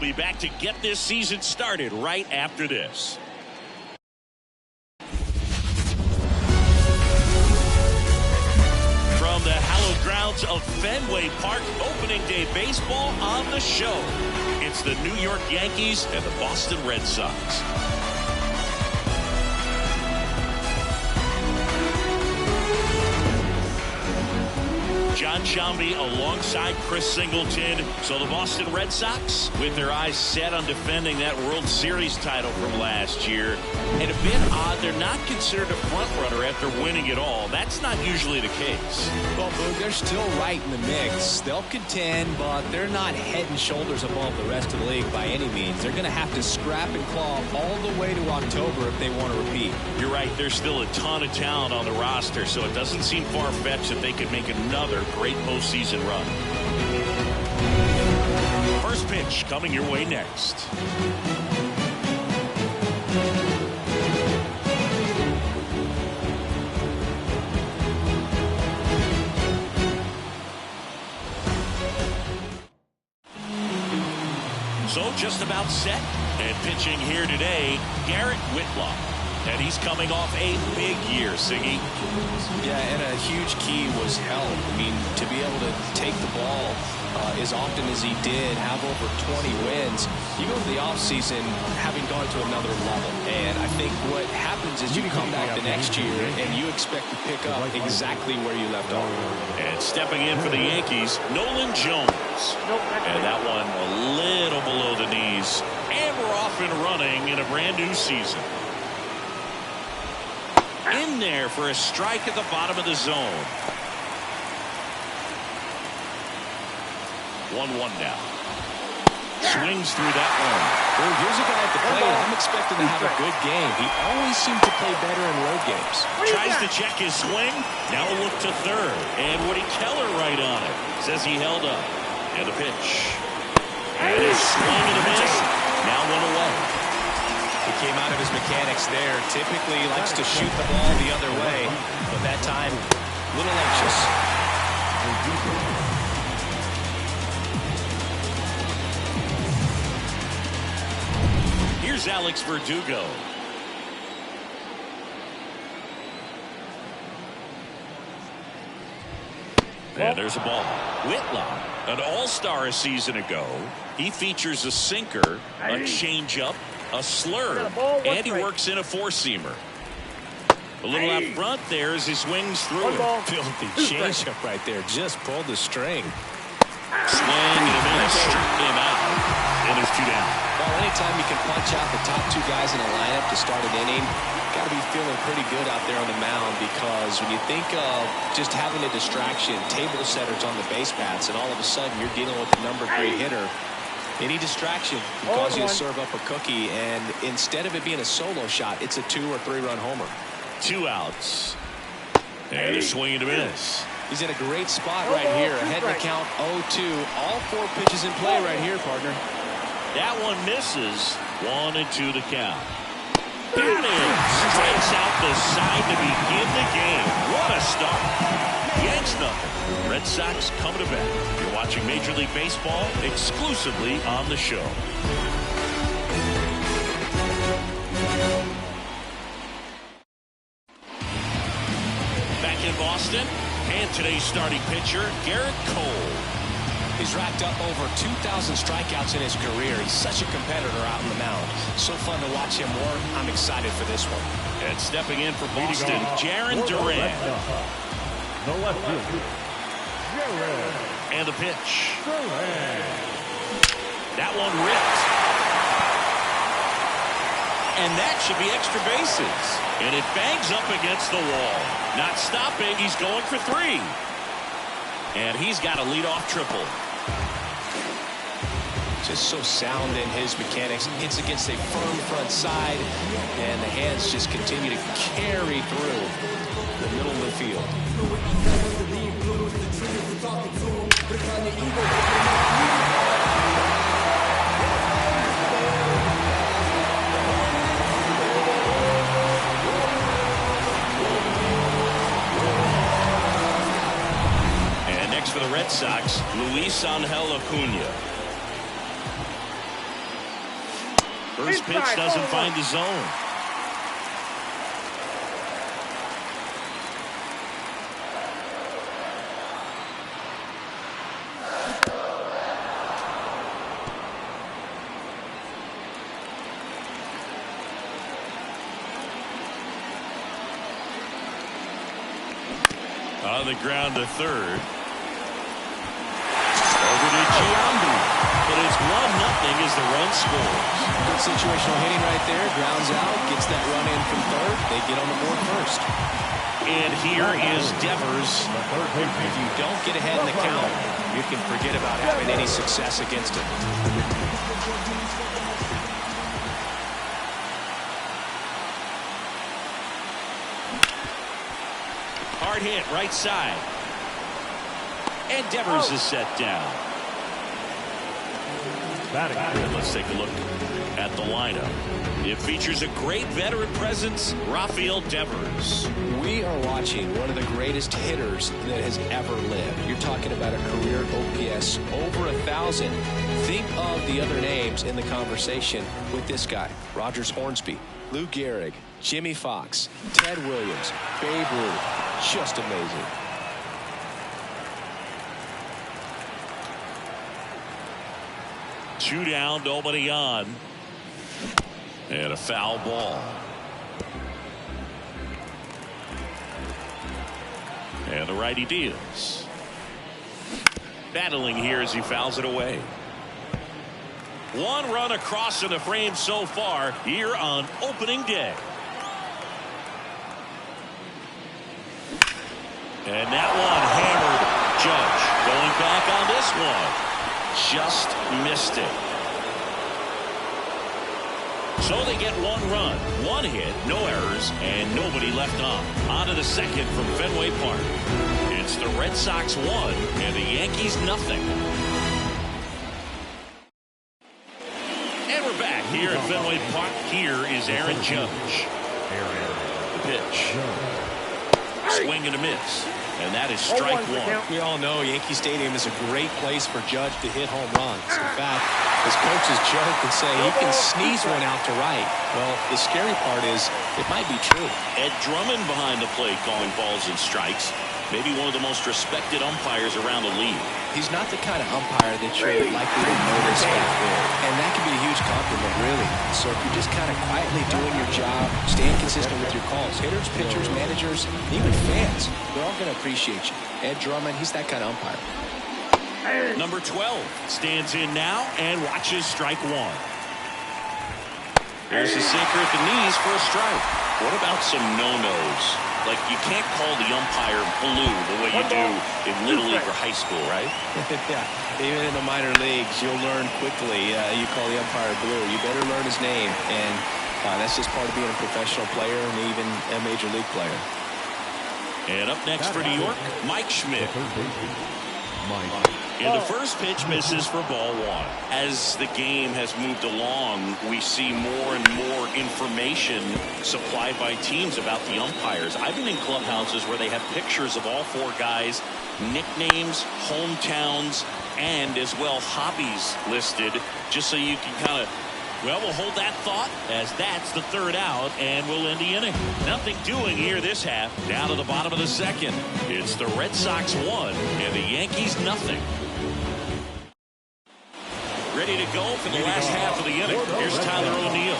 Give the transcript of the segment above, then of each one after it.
be back to get this season started right after this. From the hallowed grounds of Fenway Park, opening day baseball on the show. It's the New York Yankees and the Boston Red Sox. John Sciambi alongside Chris Singleton. So the Boston Red Sox, with their eyes set on defending that World Series title from last year. And a bit odd, they're not considered a front runner after winning it all. That's not usually the case. Well, Boog, they're still right in the mix. They'll contend, but they're not head and shoulders above the rest of the league by any means. They're going to have to scrap and claw all the way to October if they want to repeat. You're right. There's still a ton of talent on the roster, so it doesn't seem far-fetched that they could make another great postseason run. First pitch coming your way next. So just about set and pitching here today, Garrett Whitlock. And he's coming off a big year, Siggy. Yeah, and a huge key was health. I mean, to be able to take the ball as often as he did, have over 20 wins, you go to the offseason having gone to another level. And I think what happens is you come back the next year and you expect to pick up exactly where you left off. And stepping in for the Yankees, Nolan Jones. And that one a little below the knees. And we're off and running in a brand new season. In there for a strike at the bottom of the zone. 1-1 now. Swings through that one. Well, here's a guy at the plate I'm expecting to have a good game. He always seems to play better in road games. Tries to check his swing. Now a look to third. And Woody Keller right on it. Says he held up. And the pitch. And his swing and a miss. Now one away. He came out of his mechanics there. Typically he likes to shoot the ball the other way, but that time a little anxious. Here's Alex Verdugo. And there's a ball. Whitlock, an all-star a season ago. He features a sinker, a changeup, a slurve, and he works in a four-seamer. A little out front there as he swings through it. Filthy changeup right there. Just pulled the string. Swing and a miss. Struck him out. And there's two down. Well, anytime you can punch out the top two guys in a lineup to start an inning, got to be feeling pretty good out there on the mound, because when you think of just having a distraction, table setters on the base paths, and all of a sudden you're dealing with the number 3 hitter, any distraction can cause you to serve up a cookie, and instead of it being a solo shot, it's a 2 or 3 run homer. 2 outs. And a swing and a miss. He's in a great spot right here. Ahead in the count 0-2. All 4 pitches in play right here, partner. That one misses. 1-2 the count. That is strikes out the side to begin the game. What a start. Yanks nothing. Red Sox coming to bat. You're watching Major League Baseball exclusively on the show. Back in Boston, and today's starting pitcher, Garrett Cole. He's racked up over 2,000 strikeouts in his career. He's such a competitor out on the mound. So fun to watch him work. I'm excited for this one. And stepping in for Boston, Jarren Duran. The left fielder, And the pitch. That one ripped. And that should be extra bases. And it bangs up against the wall. Not stopping. He's going for 3. And he's got a leadoff triple. Just so sound in his mechanics. Hits against a firm front side, and the hands just continue to carry through the middle of the field. And next for the Red Sox, Luis Angel Acuna. First pitch doesn't find the zone. On the ground to third. Over to Giambi. But it's 1-0 as the run scores. Good situational hitting right there. Grounds out. Gets that run in from third. They get on the board first. And here is Devers. If you don't get ahead in the count, you can forget about having any success against it. Hard hit right side. And Devers is set down. And let's take a look at the lineup. It features a great veteran presence, Rafael Devers. We are watching one of the greatest hitters that has ever lived. You're talking about a career OPS over 1,000. Think of the other names in the conversation with this guy. Rogers Hornsby, Lou Gehrig, Jimmy Fox, Ted Williams, Babe Ruth. Just amazing. Two down, nobody on. And a foul ball. And the righty deals. Battling here as he fouls it away. One run across in the frame so far here on opening day. And that one hammered. Judge going back on this one. Just missed it. So they get one run, one hit, no errors, and nobody left on. On to the second from Fenway Park. It's the Red Sox 1 and the Yankees nothing. And we're back here at Fenway Park. Here is Aaron Judge. The pitch. Swing and a miss. And that is strike one. We all know Yankee Stadium is a great place for Judge to hit home runs. In fact, his coaches joke and say he can sneeze one out to right. Well, the scary part is it might be true. Ed Drummond behind the plate calling balls and strikes. Maybe one of the most respected umpires around the league. He's not the kind of umpire that you're likely to notice back there. And that can be a huge compliment, really. So if you're just kind of quietly doing your job, staying consistent with your calls, hitters, pitchers, managers, even fans, they're all going to appreciate you. Ed Drummond, he's that kind of umpire. Number 12 stands in now and watches strike one. There's a sinker at the knees for a strike. What about some no-nos? Like, you can't call the umpire blue the way you do in Little League or high school, right? Yeah, even in the minor leagues, you'll learn quickly. You call the umpire blue. You better learn his name, and that's just part of being a professional player and even a major league player. And up next for New York, Mike Schmidt. And the first pitch misses for ball one. As the game has moved along, we see more and more information supplied by teams about the umpires. I've been in clubhouses where they have pictures of all four guys, nicknames, hometowns, and as well hobbies listed, just so you can kind of, well, we'll hold that thought as that's the third out, and we'll end the inning. Nothing doing here this half. Down to the bottom of the second. It's the Red Sox 1 and the Yankees nothing. Ready to go for the last half of the inning. Here's Tyler O'Neill.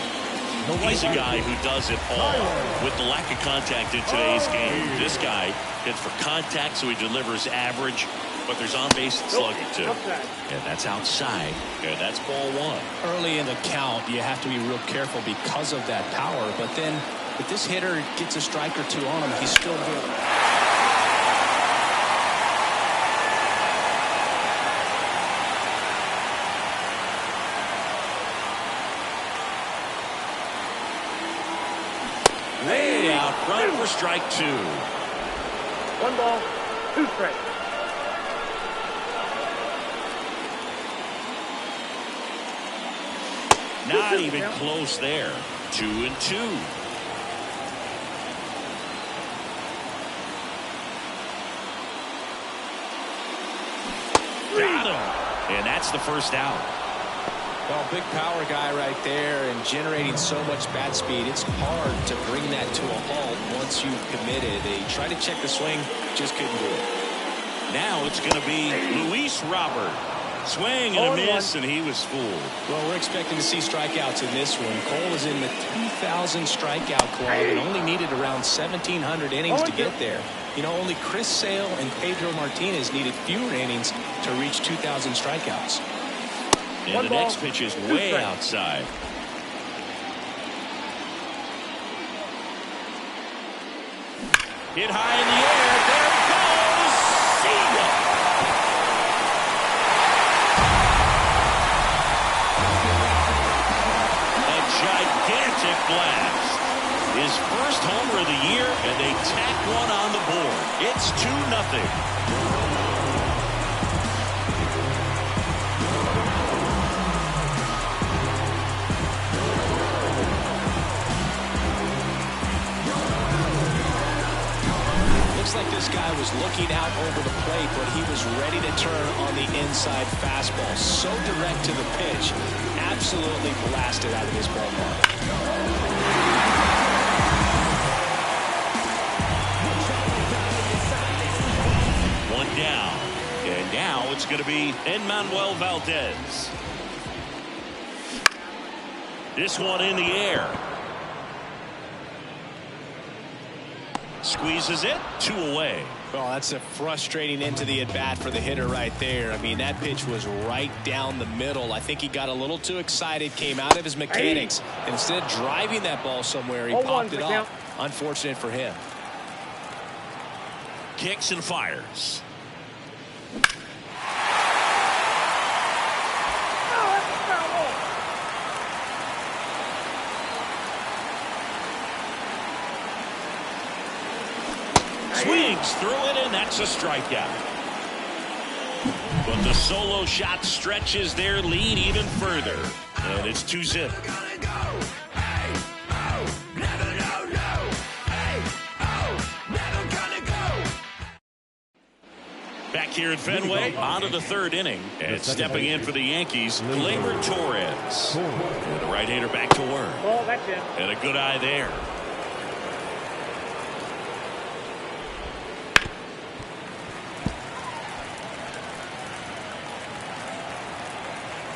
He's a guy who does it all with the lack of contact in today's game. This guy hits for contact, so he delivers average, but there's on-base slugging too. And that's outside, and that's ball one. Early in the count, you have to be real careful because of that power, but then if this hitter gets a strike or two on him, he's still good. Way out front for strike two. 1 ball, 2 strikes. Not even close there. 2-2. Got him. And that's the first out. Well, big power guy right there and generating so much bat speed. It's hard to bring that to a halt once you've committed. They tried to check the swing, just couldn't do it. Now it's going to be Luis Robert. Swing and a miss, and he was fooled. Well, we're expecting to see strikeouts in this one. Cole is in the 2,000 strikeout club and only needed around 1,700 innings to get there. You know, only Chris Sale and Pedro Martinez needed fewer innings to reach 2,000 strikeouts. And the next pitch is way outside. Hit high in the air. There it goes. See ya. A gigantic blast. His first homer of the year, and they tack one on the board. It's 2-0. Looks like this guy was looking out over the plate, but he was ready to turn on the inside fastball. So direct to the pitch. Absolutely blasted out of this ballpark. One down. And now it's going to be Enmanuel Valdez. This one in the air. Squeezes it, 2 away. Well, that's a frustrating end to the at-bat for the hitter right there. I mean, that pitch was right down the middle. I think he got a little too excited, came out of his mechanics. Instead of driving that ball somewhere, he popped it off. Unfortunate for him. Kicks and fires. Swings through it, and that's a strikeout. But the solo shot stretches their lead even further. And it's 2-0. Back here at Fenway, on to the third inning. And stepping in for the Yankees, Gleyber Torres. And the right-hander back to work. Oh, that's it. And a good eye there.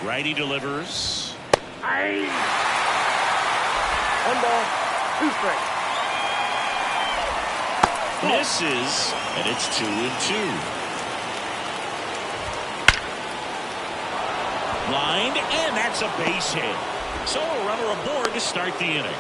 Righty delivers. 1 ball, 2 strikes. Misses, and it's 2-2. Lined, and that's a base hit. So a runner aboard to start the inning.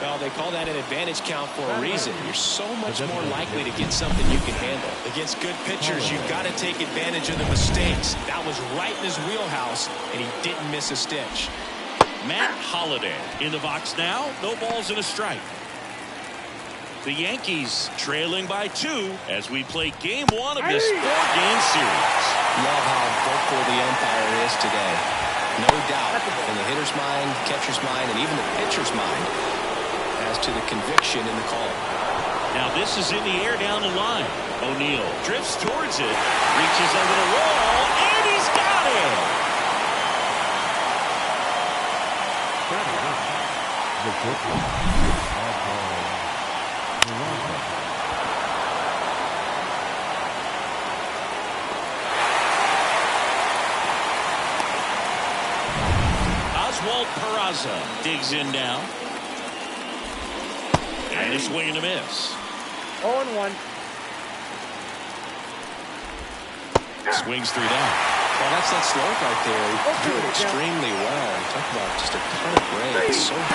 Well, they call that an advantage count for a reason. You're so much more likely to get something you can handle. Against good pitchers, you've got to take advantage of the mistakes. That was right in his wheelhouse, and he didn't miss a stitch. Matt Holliday in the box now. No balls and a strike. The Yankees trailing by 2 as we play game 1 of this 4-game series. Love how vocal the umpire is today. No doubt in the hitter's mind, catcher's mind, and even the pitcher's mind as to the conviction in the call. Now this is in the air down the line. O'Neill drifts towards it, reaches over the wall, and he's got it. Oswald Peraza digs in now. And a swing and a miss. 0-1. Swings 3 down. Well, that's that slope right there. He threw it extremely well. Talk about just a ton of breaks. So got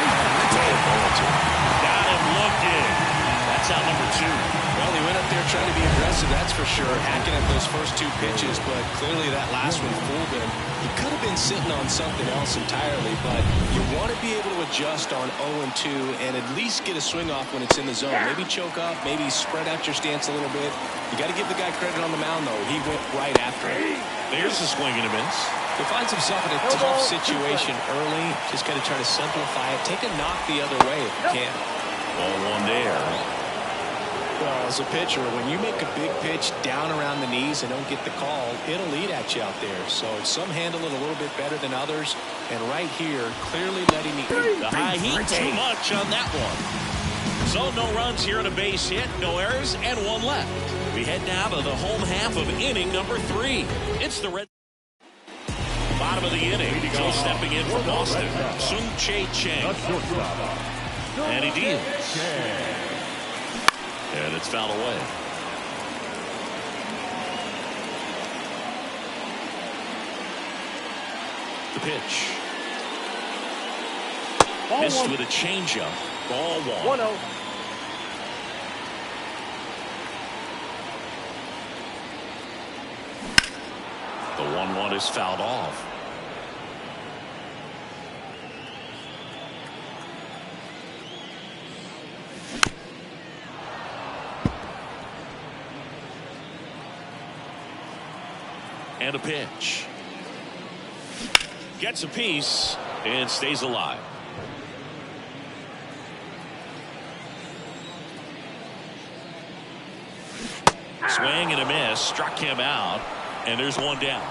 him looking. That's out number 2. Well, he went up there trying to be aggressive, that's for sure. Hacking at those first 2 pitches, but clearly that last one fooled him. He could have been sitting on something else entirely, but you want to be able to adjust on 0-2 and at least get a swing off when it's in the zone. Maybe choke up, maybe spread out your stance a little bit. You got to give the guy credit on the mound, though. He went right after it. There's a swing and a miss. He finds himself in a tough situation early. Just got to try to simplify it. Take a knock the other way if you can. Ball 1 there. Well, as a pitcher, when you make a big pitch down around the knees and don't get the call, it'll eat at you out there. So some handle it a little bit better than others. And right here, clearly letting the high heat too much on that one. So no runs here on a base hit, no errors, and one left. We head now to the home half of inning number 3. It's the Red. Bottom of the inning, so stepping in for Boston, Sung-Chae Chang. And he deals. And it's fouled away. The pitch. Missed with a changeup. Ball 1. 1-0. The 1-1 is fouled off. And a pitch. Gets a piece and stays alive. Swing and a miss. Struck him out. And there's one down.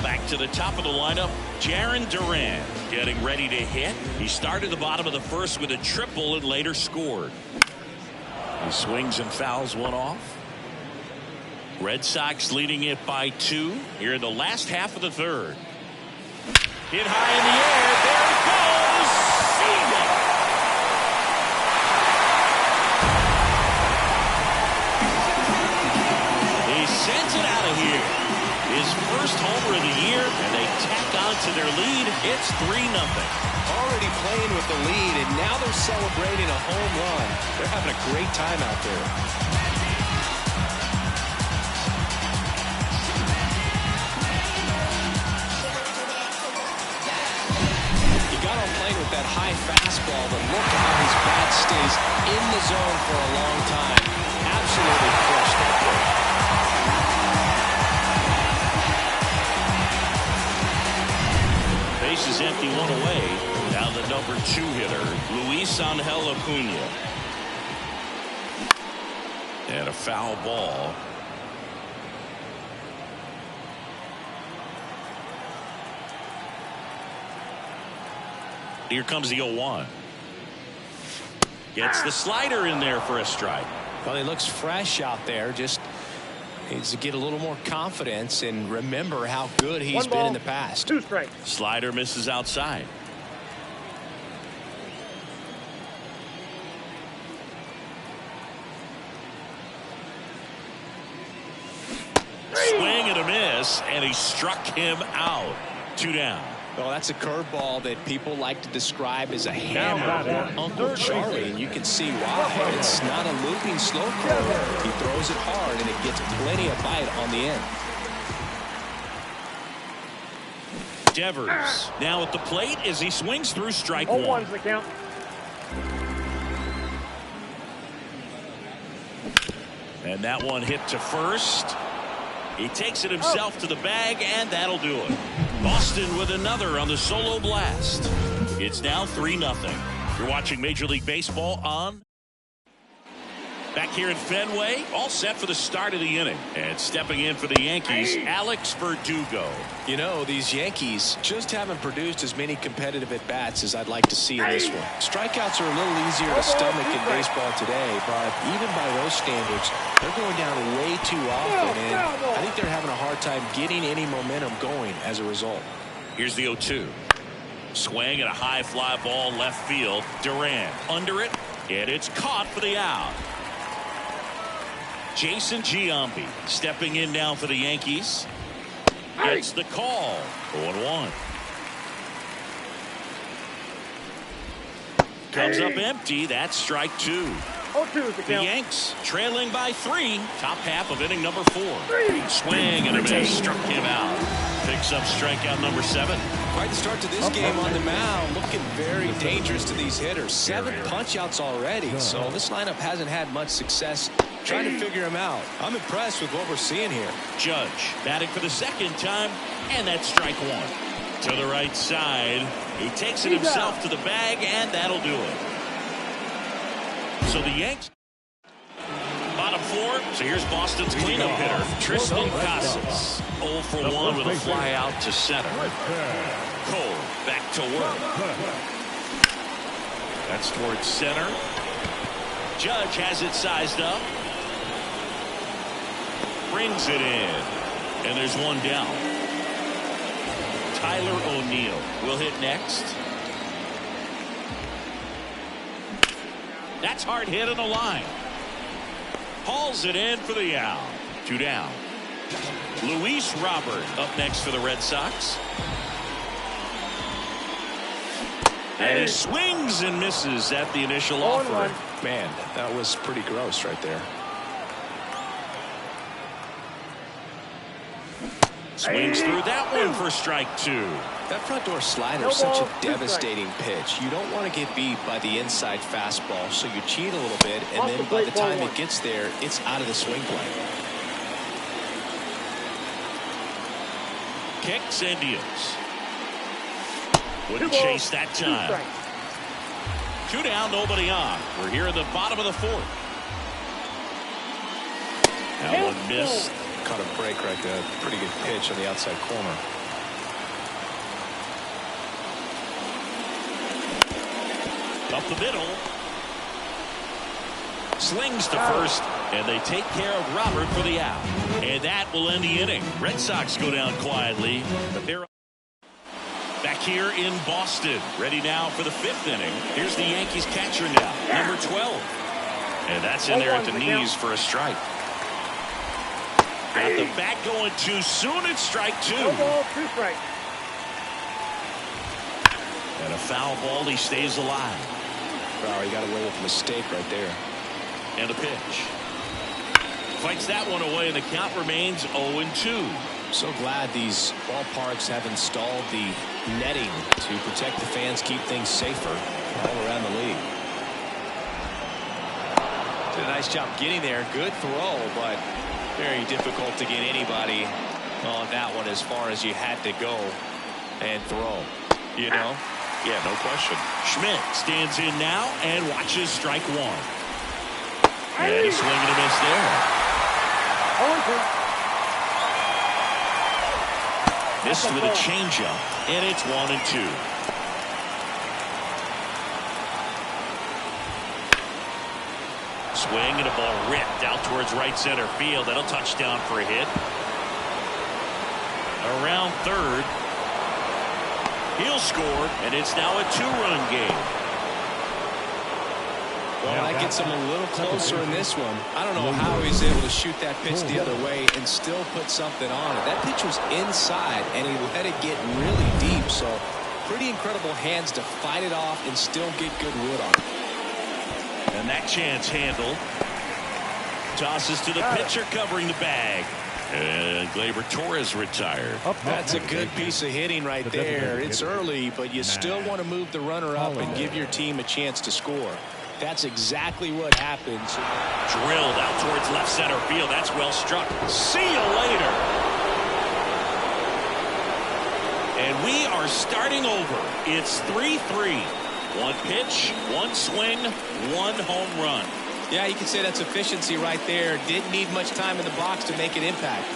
Back to the top of the lineup, Jarren Duran getting ready to hit. He started the bottom of the first with a triple and later scored. He swings and fouls one off. Red Sox leading it by 2 here in the last half of the third. Hit high in the air. There it goes. See ya. He sends it out of here. His first homer of the year, and they tack on to their lead. It's 3-0. Already playing with the lead, and now they're celebrating a home run. They're having a great time out there. With that high fastball, but look how his bat stays in the zone for a long time. Absolutely crushed that play. Base is empty, 1 away. Now the number 2 hitter, Luis Angel Acuna. And a foul ball. Here comes the 0-1. Gets the slider in there for a strike. Well, he looks fresh out there. Just needs to get a little more confidence and remember how good he's been in the past. 2 strikes. Slider misses outside. Swing and a miss, and he struck him out. 2 down. Well, that's a curveball that people like to describe as a hammer, Uncle Charlie, and you can see why. It's not a looping slow curve. He throws it hard, and it gets plenty of bite on the end. Devers now at the plate as he swings through strike 1. 0-1's the count. And that one hit to first. He takes it himself to the bag, and that'll do it. Boston with another on the solo blast. It's now 3-0. You're watching Major League Baseball on. Back here in Fenway, all set for the start of the inning. And stepping in for the Yankees, Alex Verdugo. You know, these Yankees just haven't produced as many competitive at-bats as I'd like to see in this one. Strikeouts are a little easier to stomach in baseball today, but even by those standards, they're going down way too often, and I think they're having a hard time getting any momentum going as a result. Here's the 0-2. Swing and a high fly ball left field. Duran under it, and it's caught for the out. Jason Giambi stepping in now for the Yankees. Gets the call. 0-1. Comes up empty. That's strike 2. 0-2 is the The count. Yanks trailing by 3. Top half of inning number 4. Swing and a miss. Struck him out. Picks up strikeout number 7. Quite the start to this game on the mound. Looking very dangerous to these hitters. 7 punch-outs already. So this lineup hasn't had much success trying to figure him out. I'm impressed with what we're seeing here. Judge batting for the second time, and that's strike 1. To the right side. He takes it himself to the bag, and that'll do it. So the Yanks. Bottom four. So here's Boston's cleanup hitter, Tristan Casas. 0 for 1 with a fly out to center. Cole back to work. That's towards center. Judge has it sized up. Brings it in. And there's one down. Tyler O'Neill will hit next. That's hard hit on the line. Hauls it in for the out. 2 down. Luis Robert up next for the Red Sox. And he swings and misses at the initial offer. Man, that was pretty gross right there. Swings through that one for strike 2. That front door slider is such a devastating pitch. You don't want to get beat by the inside fastball, so you cheat a little bit, and then by the time it gets there, it's out of the swing plane. Kicks and deals. Wouldn't chase that time. 2 down, nobody on. We're here in the bottom of the 4th. That one missed. Caught a break right there. Pretty good pitch on the outside corner. Up the middle. Slings to first, and they take care of Robert for the out. And that will end the inning. Red Sox go down quietly, but they're back here in Boston. Ready now for the 5th inning. Here's the Yankees catcher now, number 12. And that's in there at the knees for a strike. Got the bat going too soon. It's strike 2. No ball, 2 strikes. And a foul ball. He stays alive. Wow, he got away with a mistake right there. And a pitch. Fights that one away, and the count remains 0-2. So glad these ballparks have installed the netting to protect the fans, keep things safer all around the league. Did a nice job getting there. Good throw, but very difficult to get anybody on that one as far as you had to go and throw. You know? Yeah, no question. Schmidt stands in now and watches strike 1. And a swing and a miss there. 0-2. Missed with a changeup, and it's 1-2. Swing and a ball ripped out towards right center field. That'll touchdown for a hit. Around third. He'll score, and it's now a 2-run game. Well, that gets him a little closer in this one. I don't know how he's able to shoot that pitch the other way and still put something on it. That pitch was inside, and he let it get really deep. So pretty incredible hands to fight it off and still get good wood on it. And that chance handled. Tosses to the pitcher covering the bag. And Gleyber Torres retired. That's a good piece of hitting right there. It's early, but you still want to move the runner up and give your team a chance to score. That's exactly what happens. Drilled out towards left center field. That's well struck. See you later. And we are starting over. It's 3-3. 1 pitch, 1 swing, 1 home run. Yeah, you can say that's efficiency right there. Didn't need much time in the box to make an impact.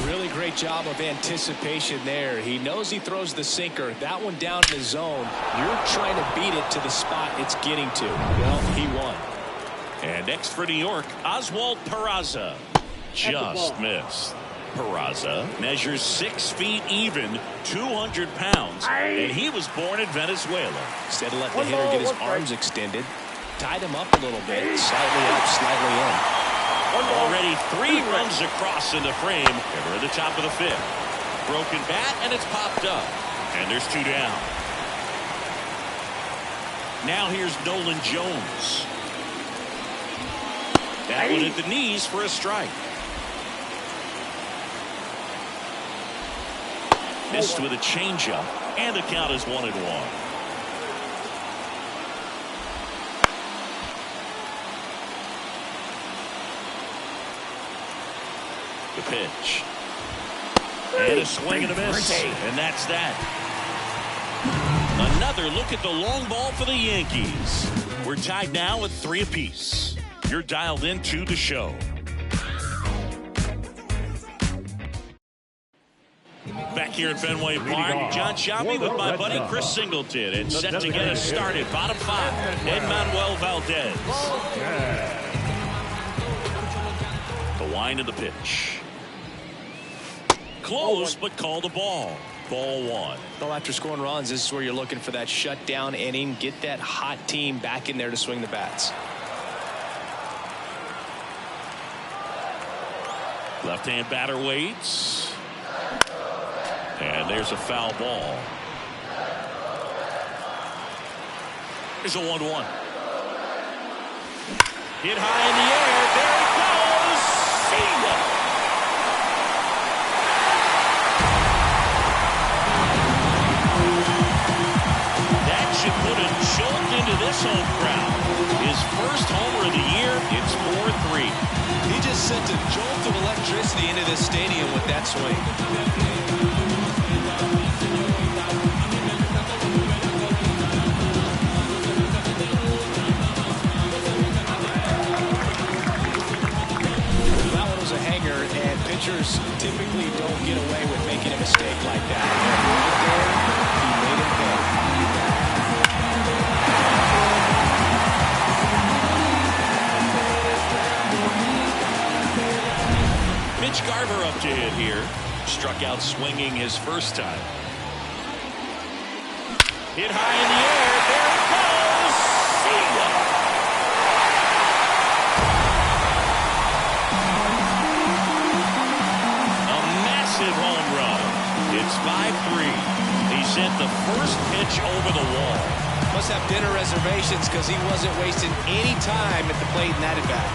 Really great job of anticipation there. He knows he throws the sinker. That one down in the zone. You're trying to beat it to the spot it's getting to. Well, he won. And next for New York, Oswald Peraza. Just missed. Peraza measures 6 feet even, 200 pounds, and he was born in Venezuela. Instead of letting the hitter get his arms extended, tied him up a little bit, slightly up, slightly in. Already 3 runs across in the frame, and we're at the top of the 5th. Broken bat, and it's popped up, and there's 2 down. Now here's Nolan Jones. That one at the knees for a strike. Missed with a changeup, and the count is 1-1. The pitch. And a swing and a miss. And that's that. another look at the long ball for the Yankees. We're tied now at 3 apiece. You're dialed into the show. Back here at Fenway Park, John Shelby with my buddy Chris Singleton, and set to get us started. Bottom 5, Edmanuel Valdez. The wind of the pitch. Close, but called a ball. Ball 1. Well, after scoring runs, this is where you're looking for that shutdown inning. Get that hot team back in there to swing the bats. Left-hand batter waits. And there's a foul ball. There's a 1-1. Hit high in the air. There it goes. See ya. That should put a jolt into this home crowd. His first homer of the year. It's 4-3. He just sent a jolt of electricity into this stadium with that swing. Pitchers typically don't get away with making a mistake like that. Right there, he made it pay. Mitch Garver up to hit here. Struck out swinging his first time. Hit high in the air. There it goes. See ya. Home run. It's 5-3. He sent the first pitch over the wall. Must have dinner reservations because he wasn't wasting any time at the plate in that at bat.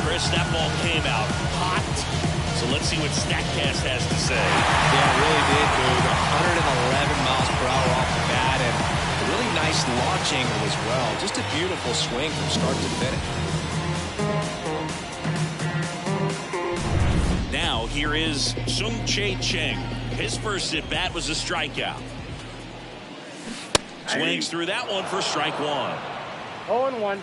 Chris, that ball came out hot. So let's see what StatCast has to say. Yeah, it really did, dude. 111 miles per hour off the bat, and a really nice launch angle as well. Just a beautiful swing from start to finish. Now here is Sung-Chae Cheng. His first at bat was a strikeout. Swings through that one for strike 1. 0-1.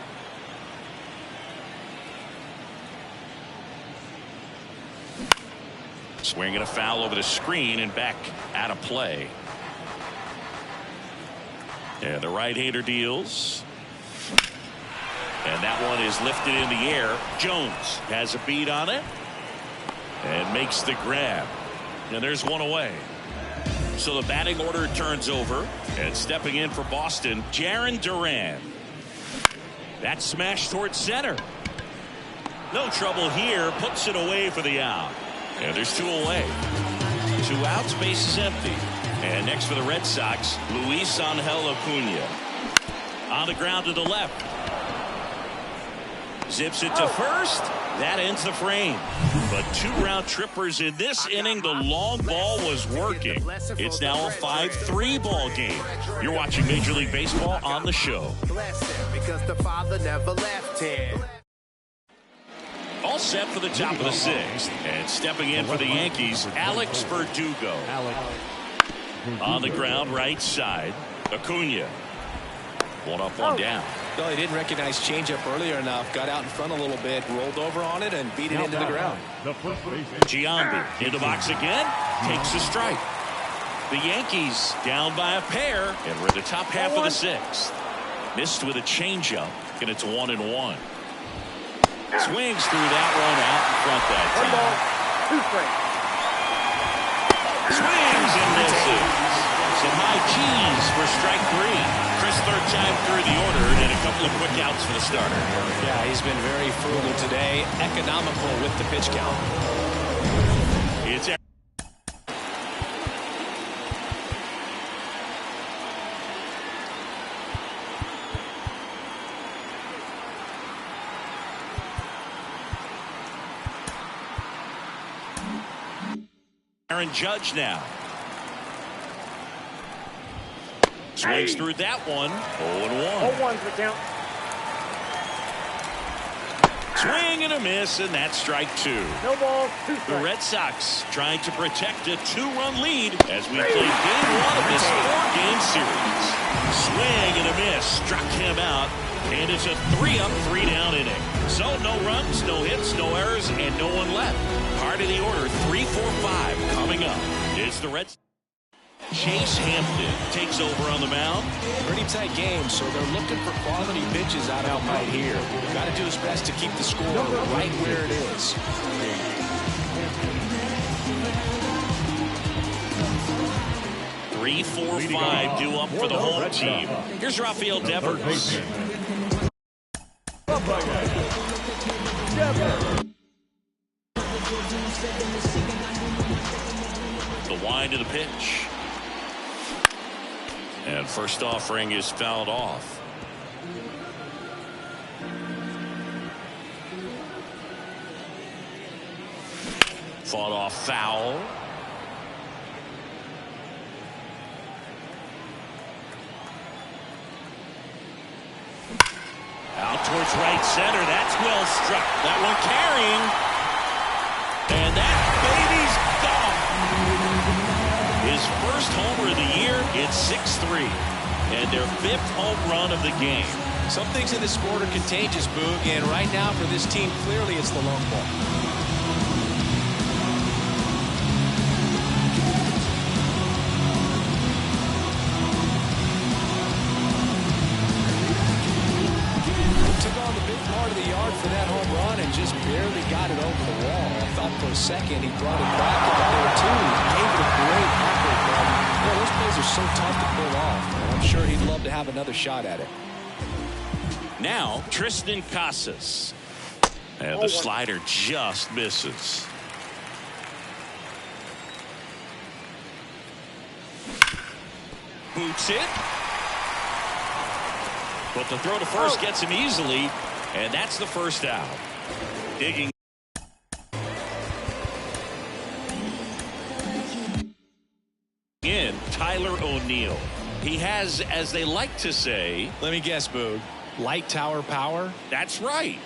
Swinging a foul over the screen and back out of play. And the right-hander deals. And that one is lifted in the air. Jones has a beat on it. And makes the grab. And there's one away. So the batting order turns over. And stepping in for Boston, Jarren Duran. That smash towards center. No trouble here. Puts it away for the out. And there's 2 away. 2 outs, base is empty. And next for the Red Sox, Luis Angel Acuna. On the ground to the left. Zips it to first. That ends the frame. But 2 round trippers in this inning. The long ball was working. It's now a 5-3 ball game. You're watching Major League Baseball on the show. Because the father never left him. All set for the top of the 6th. And stepping in for the Yankees, Alex Verdugo. On the ground, right side. Acuna. 1 up, 1 down. No, he didn't recognize changeup earlier enough. Got out in front a little bit, rolled over on it, and beat it into the ground. Giambi in the box again. Takes a strike. The Yankees down by a pair. And we're in the top half of the 6th. Missed with a changeup. And it's 1-1. Swings through that one out in front that time. 2 strikes. Swings and misses. Some high cheese for strike 3. Chris, 3rd time through the order, and a couple of quick outs for the starter. Yeah, he's been very frugal today. Economical with the pitch count. It's Aaron Judge now. Swings through that one. 0-1. 0-1's the count. Swing and a miss, and that's strike two. No balls, two The strikes. Red Sox trying to protect a 2-run lead as we play game one of this 4-game series. Swing and a miss, struck him out, and it's a 3-up, 3-down inning. So no runs, no hits, no errors, and no one left. Part of the order, 3-4-5 coming up. It's the Red Sox. Chase Hampton takes over on the mound. Pretty tight game, so they're looking for quality pitches out of him right here. Got to do his best to keep the score right where it is. 3-4-5 due up for the home team. Here's Rafael Devers. The wind of the pitch. And first offering is fouled off. Fought off foul. Out towards right center. That's well struck. That one carrying. And that baby's gone. His first homer of the year. It's 6-3. And their 5th home run of the game. Some things in this sport are contagious, Boog, and right now for this team, clearly it's the long ball. Took on the big part of the yard for that home run and just barely got it over the wall. I thought for a second he brought it back out there too. Gave it a great effort, but those plays are so tough to pull off. And I'm sure he'd love to have another shot at it. Now, Tristan Casas. And the slider just misses. Boots it. But the throw to first gets him easily. And that's the first out. Digging in, Tyler O'Neill. He has, as they like to say, let me guess, Boog, light tower power? That's right.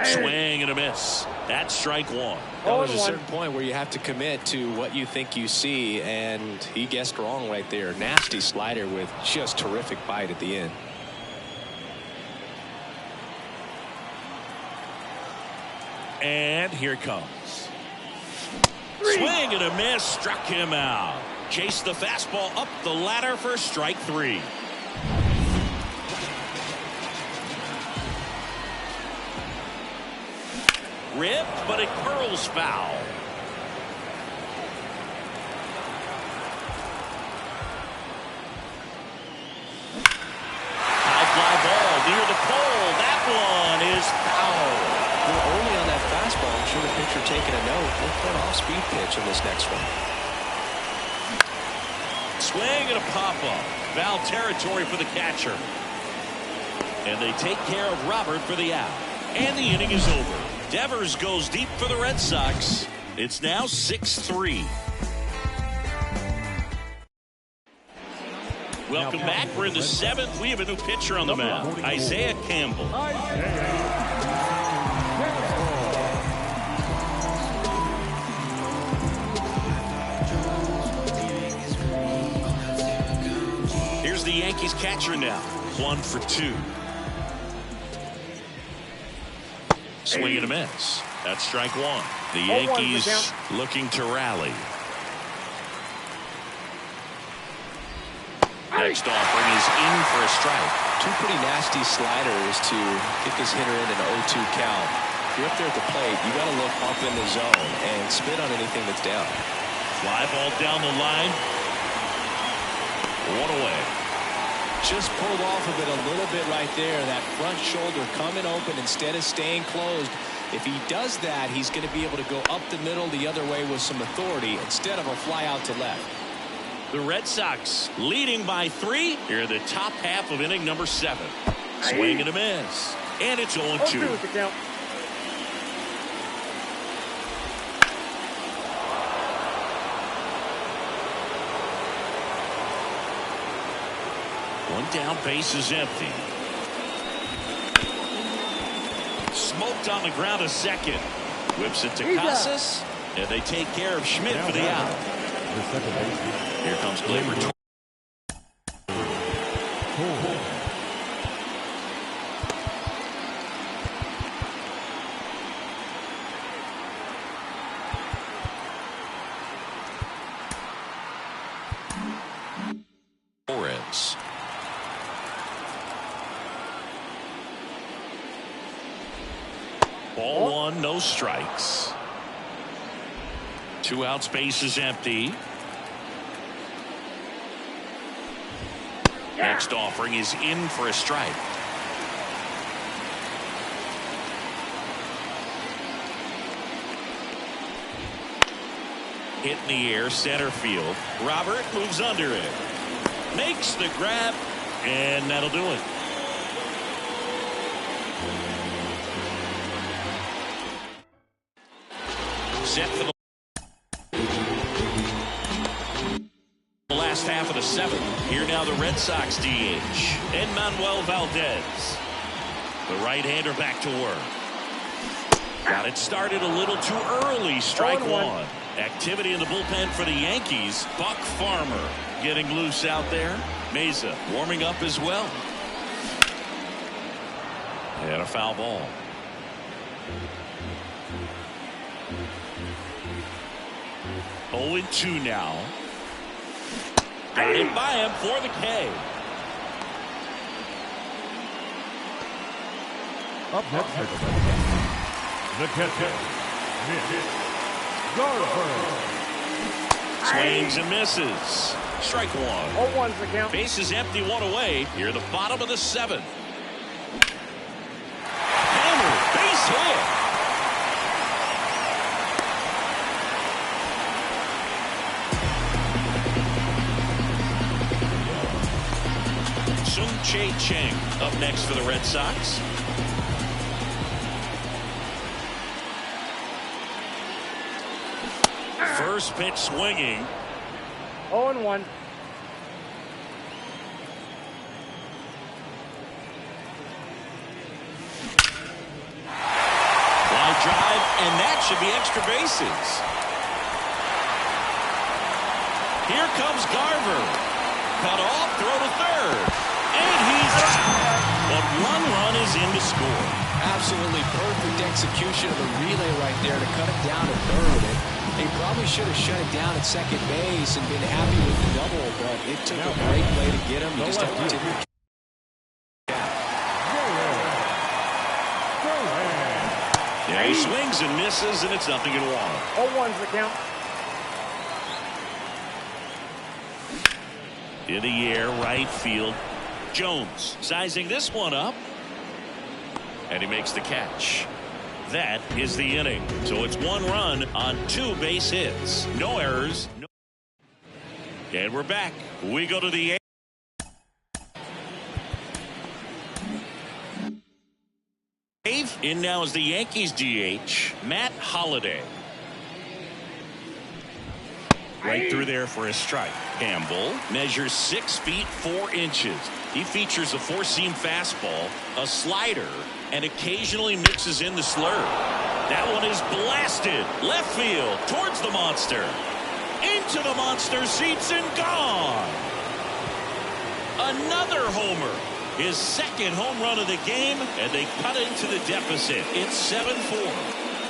Swing and a miss. That's strike one. There's a certain point where you have to commit to what you think you see, and he guessed wrong right there. Nasty slider with just terrific bite at the end. And here it comes. Swing and a miss. Struck him out. Chased the fastball up the ladder for strike three. Ripped, but it curls foul. High fly ball near the pole. That one is foul. Early on that fastball, I'm sure the pitcher taking a note. Look for an off-speed pitch in this next one. Swing and a pop-up. Foul territory for the catcher. And they take care of Robert for the out. And the inning is over. Devers goes deep for the Red Sox. It's now 6-3. Welcome back. We're in the 7th. We have a new pitcher on the mound, Isaiah Campbell. Here's the Yankees catcher now. 1 for 2. Swing and a miss. That's strike one. The Yankees looking to rally. Next offering is in for a strike. Two pretty nasty sliders to get this hitter in an 0-2 count. If you're up there at the plate, you got to look up in the zone and spit on anything that's down. Fly ball down the line. 1 away. Just pulled off of it a little bit right there. That front shoulder coming open instead of staying closed. If he does that, he's going to be able to go up the middle the other way with some authority instead of a fly out to left. The Red Sox leading by 3 here in the top half of inning number 7. Swing and a miss. And it's 0-2. One down, base is empty. smoked on the ground a second. Whips it to Casas, and they take care of Schmidt for the out. The second baseman. Here comes Gleyber. Torres. Ball one, no strikes. 2 outs, base is empty. Next offering is in for a strike. Hit in the air, center field. Robert moves under it. Makes the grab, and that'll do it. Set for the last half of the 7th. Here now the Red Sox DH, Manuel Valdez. The right-hander back to work. Got it started a little too early. Strike one. Activity in the bullpen for the Yankees. Buck Farmer getting loose out there. Mesa warming up as well. And a foul ball. Oh, 0-2 now. Got it by him for the K. Up next, the catcher, Garver. Swings and misses. Strike one. 0-1's the count. Base is empty, 1 away. Here, the bottom of the 7th. Hammer, base hit. Sung-Chae Cheng up next for the Red Sox. First pitch swinging. 0-1. Line drive, and that should be extra bases. Here comes Garver. Cut off, throw to third. And he's out. But 1 run is in to score. Absolutely perfect execution of the relay right there to cut it down to third. And he probably should have shut it down at second base and been happy with the double, but it took a great play to get him. You just have to tip your cap. Yeah, he swings and misses, and it's 0-1. 0-1's the count. In the air, right field. Jones sizing this one up. And he makes the catch. That is the inning. So it's 1 run on 2 base hits. No errors. No. And we're back. We go to the 8th. In now is the Yankees DH, Matt Holliday. Right through there for a strike. Campbell measures 6 feet 4 inches. He features a 4-seam fastball, a slider, and occasionally mixes in the slurve. That one is blasted left field towards the monster. Into the monster seats and gone. Another homer. His 2nd home run of the game, and they cut into the deficit. It's 7-4.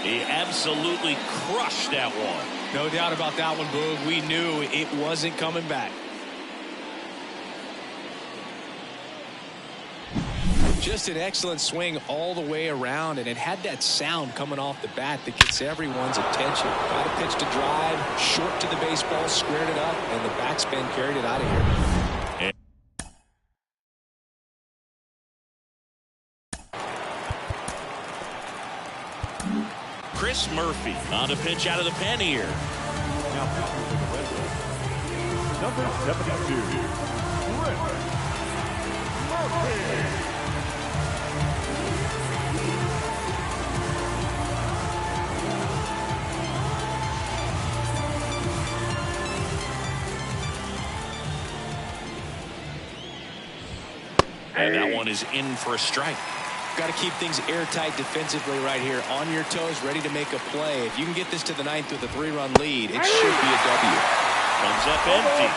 He absolutely crushed that one. No doubt about that one, Boog. We knew it wasn't coming back. Just an excellent swing all the way around, and it had that sound coming off the bat that gets everyone's attention. Got a pitch to drive, short to the baseball, squared it up, and the backspin carried it out of here. Chris Murphy on a pitch out of the pen here. Now pitching for the Red Sox, number 72, Chris Murphy. And that one is in for a strike. Got to keep things airtight defensively right here. On your toes, ready to make a play. If you can get this to the ninth with a 3-run lead, it should be a W. Comes up empty.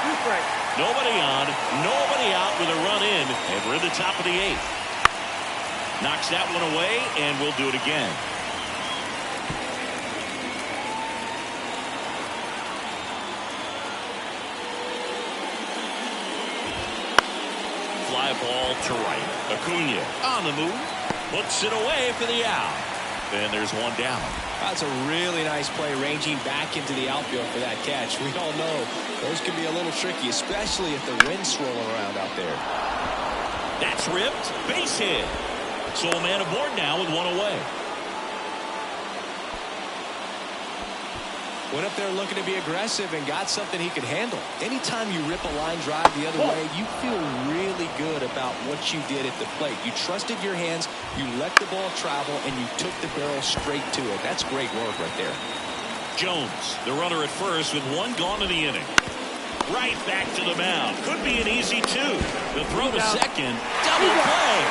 Nobody on, nobody out with a run in, and we're in the top of the 8th. Knocks that one away, and we'll do it again. Fly ball to right. Acuna on the move. Puts it away for the out. Then there's one down. That's a really nice play, ranging back into the outfield for that catch. We all know those can be a little tricky, especially if the wind's swirling around out there. That's ripped. Base hit. So a man aboard now with one away. Went up there looking to be aggressive and got something he could handle. Anytime you rip a line drive the other way, you feel really good about what you did at the plate. You trusted your hands, you let the ball travel, and you took the barrel straight to it. That's great work right there. Jones, the runner at first with one gone in the inning. Right back to the mound. Could be an easy 2. The throw to second. Double play.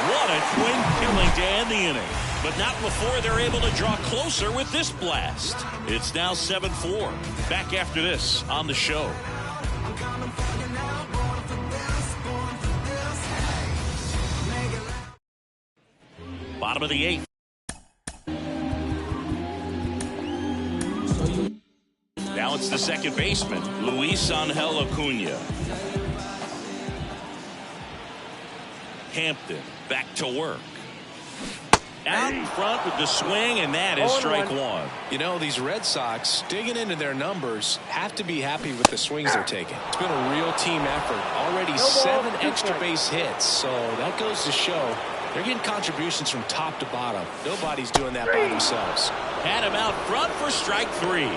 What a twin killing to end the inning. But not before they're able to draw closer with this blast. It's now 7-4. Back after this on the show. Bottom of the 8th. Now it's the second baseman, Luis Angel Acuna. Hampton back to work. Out in front with the swing, and that is strike 1. You know, these Red Sox, digging into their numbers, have to be happy with the swings they're taking. It's been a real team effort. Already 7 extra base hits, so that goes to show they're getting contributions from top to bottom. Nobody's doing that by themselves. Had him out front for strike 3. Oh,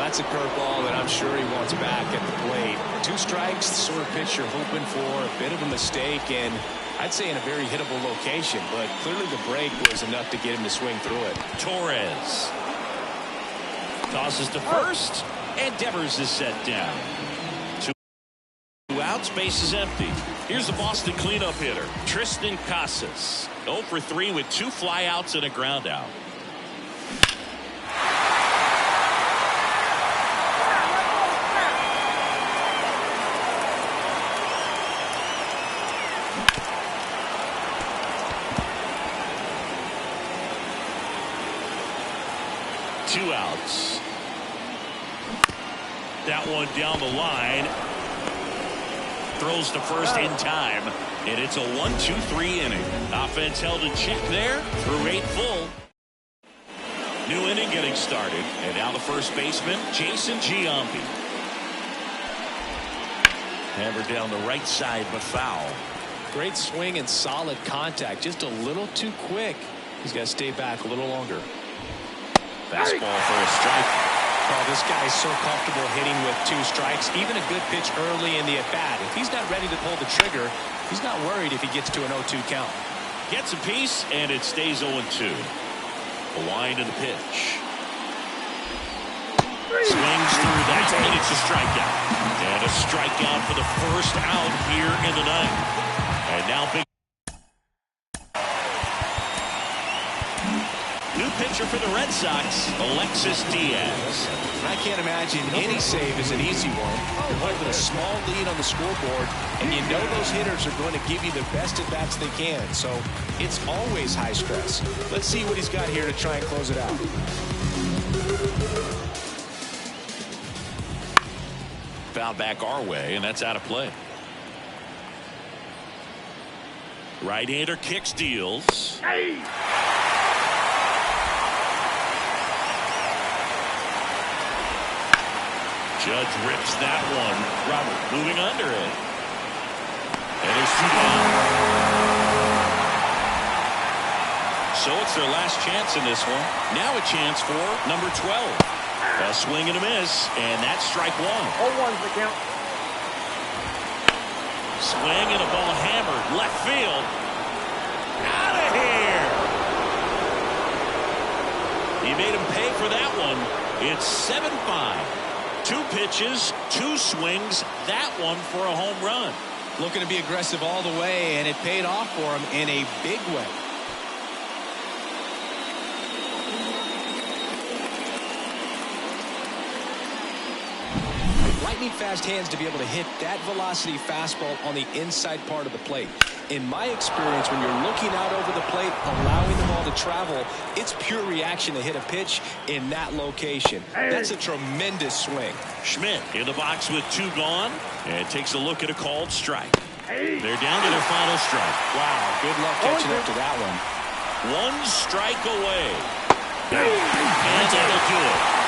that's a curveball that I'm sure he wants back at the plate. 2 strikes, the sort of pitch you're hoping for, a bit of a mistake, and I'd say in a very hittable location, but clearly the break was enough to get him to swing through it. Torres tosses to first, and Devers is set down. 2 outs, base is empty. Here's the Boston cleanup hitter, Tristan Casas. 0 for 3 with 2 flyouts and a ground out. Two outs. That one down the line. Throws to first in time. And it's a 1-2-3 inning. Offense held in check there through 8 full. New inning getting started. And now the first baseman, Jason Giambi. Hammered down the right side, but foul. Great swing and solid contact. Just a little too quick. He's got to stay back a little longer. Fastball for a strike. Oh, this guy's so comfortable hitting with 2 strikes. Even a good pitch early in the at-bat. If he's not ready to pull the trigger, he's not worried if he gets to an 0-2 count. Gets a piece, and it stays 0-2. A wind of the pitch. Swings through that, and it's a strikeout. And a strikeout for the first out here in the 9th. And now big. New pitcher for the Red Sox, Alexis Diaz. I can't imagine any save is an easy one. You're holding a small lead on the scoreboard, and you know those hitters are going to give you the best at-bats they can. So it's always high stress. Let's see what he's got here to try and close it out. Foul back our way, and that's out of play. Right-hander kicks, deals. Hey! Judge rips that one. Robert moving under it. And there's 2 down. So it's their last chance in this one. Now a chance for number 12. A swing and a miss, and that's strike 1. 0-1's the count. Swing and a ball hammered. Left field. Out of here. He made him pay for that one. It's 7-5. 2 pitches, 2 swings, that one for a home run. Looking to be aggressive all the way, and it paid off for him in a big way. lightning fast hands to be able to hit that velocity fastball on the inside part of the plate. In my experience, when you're looking out over the plate, allowing the ball to travel, it's pure reaction to hit a pitch in that location. That's a tremendous swing. Schmidt in the box with 2 gone and takes a look at a called strike. They're down to their final strike. Wow, good luck catching up to that one. 1 strike away. And that'll do it.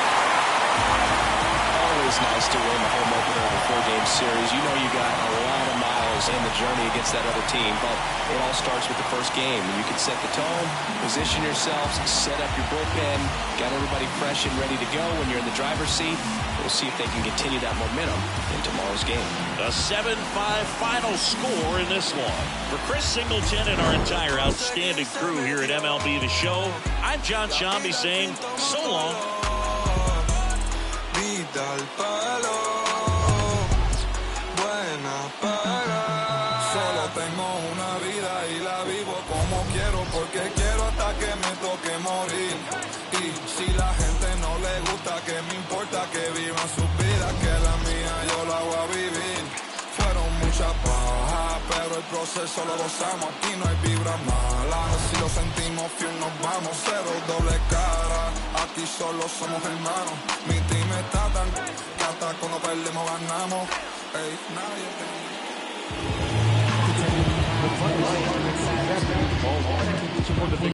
Always nice to win the home opener of a 4-game series. You know you got a lot of miles in the journey against that other team, but it all starts with the first game. You can set the tone, position yourselves, set up your bullpen, got everybody fresh and ready to go when you're in the driver's seat. We'll see if they can continue that momentum in tomorrow's game. A 7-5 final score in this one. For Chris Singleton and our entire outstanding crew here at MLB The Show, I'm John Shambi saying so long. Al palo, buena paga. Solo tengo una vida y la vivo como quiero, porque quiero hasta que me toque morir. Y si la gente no le gusta, que me importa que vivan sus vidas, que la mía yo la voy a vivir. Fueron muchas bajas, pero el proceso lo gozamos. Aquí no hay vibra mala. Si lo sentimos fiel nos vamos, cero doble cara. Aquí solo somos hermanos. Mi team está tan que hasta cuando perdemos ganamos. Ey, nadie